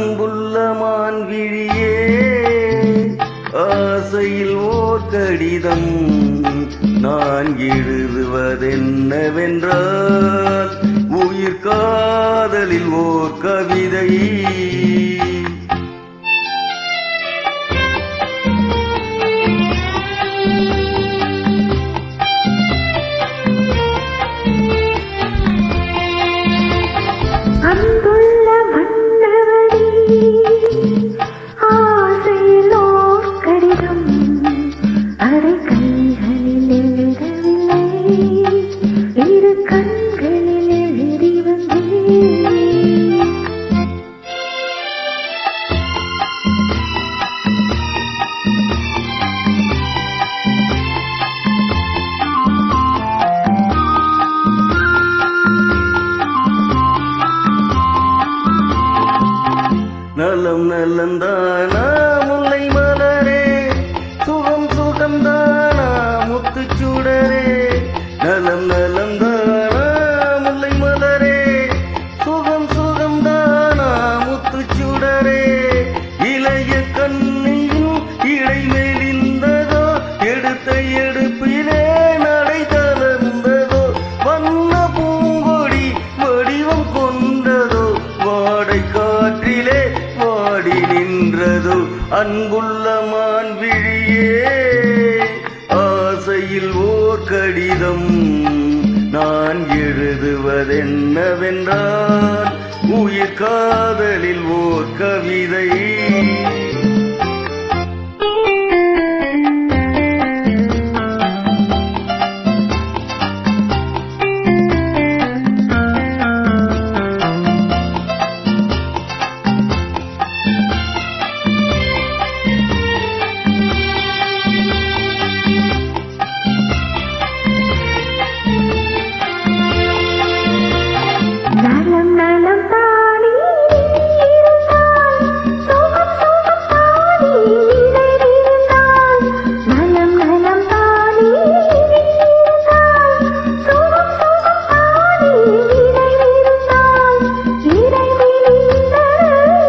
அன்புள்ள மான்விழியே ஆசையில் ஓர் கடிதம் நான் எழுதுவதென்னவென்றால் உயிர் காதலில் ஓர் கவிதை. அன்புள்ள மன்னவனே ஆசையில் ஓர் கடிதம் அதை கைகளில் எழுதவில்லை இரு கண்களில் எழுதி வந்தேன். நலம் நலந்தானா முல்லை மலரே சுகம் சுகந்தானா முத்துச்சுடரே. நலம் நலந்தானா முல்லை மலரே சுகம் சுகந்தானா முத்துச்சுடரே. இளைய கண்ணியின் இடை மெலிந்ததோ எடுத்த எடுப்பிலே நடை கலந்ததோ வண்ண பூங்கொடி வடிவம் கொண்டதோ வாடை காற்றிலே வாடி நின்றதோ. அன்புள்ள மான்விழியே ஆசையில் ஓர் கடிதம் நான் எழுதுவதென்னவென்றால் உயிர் காதலில் ஓர் கவிதை. நலம் நலம் தானே இருந்தால் சுகம் சுகம் தானே நிறைந்தால். நலம் நலம் தானே இருந்தால் சுகம் சுகம் தானே நிறைந்தால். இறைவிலிருந்த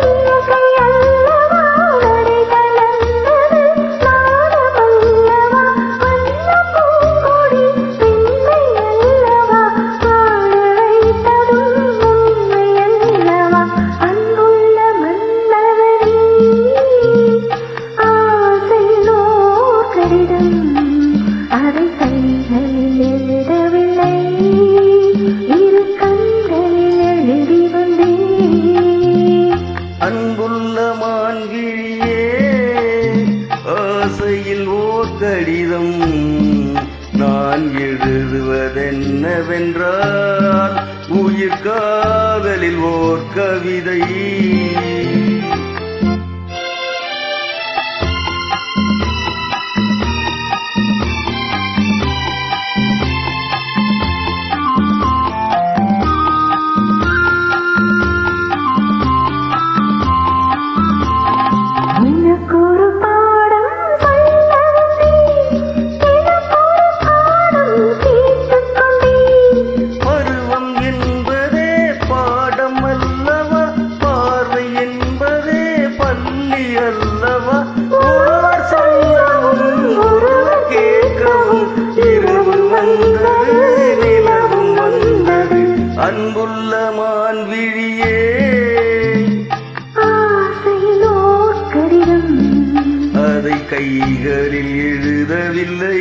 இயற்கை அல்லவா நடை கலந்தது நாடமல்லவா வண்ண பூங்கொடி பெண்மை அல்லவா வாழ வைத்ததும் உண்மை அல்லவா. அன்புள்ள மன்னவனே ஆசையில் ஓர் கடிதம் அதை கைகளில் எழுதவில்லை இரு கண்களில் எழுதி வந்தேன். அன்புள்ள மான்விழியே ஆசையில் ஓர் கடிதம் நான் எழுதுவதென்னவென்றால் உயிர் காதலில் ஓர் கவிதை. எனக்கொரு பாடம் சொல்ல வந்தேன் எனக்கொரு பாடம் கேட்டுக் கொண்டேன். பருவம் என்பதே பாடம் அல்லவா பார்வை என்பதே பள்ளி அல்லவா. ஒருவர் சொல்லவும் ஒருவர் கேட்கவும் இரவு வந்தது நிலவும் வந்தது. அன்புள்ள மான்விழியே ஆசையில் ஓர் கடிதம் அதை கைகளில் எழுதவில்லை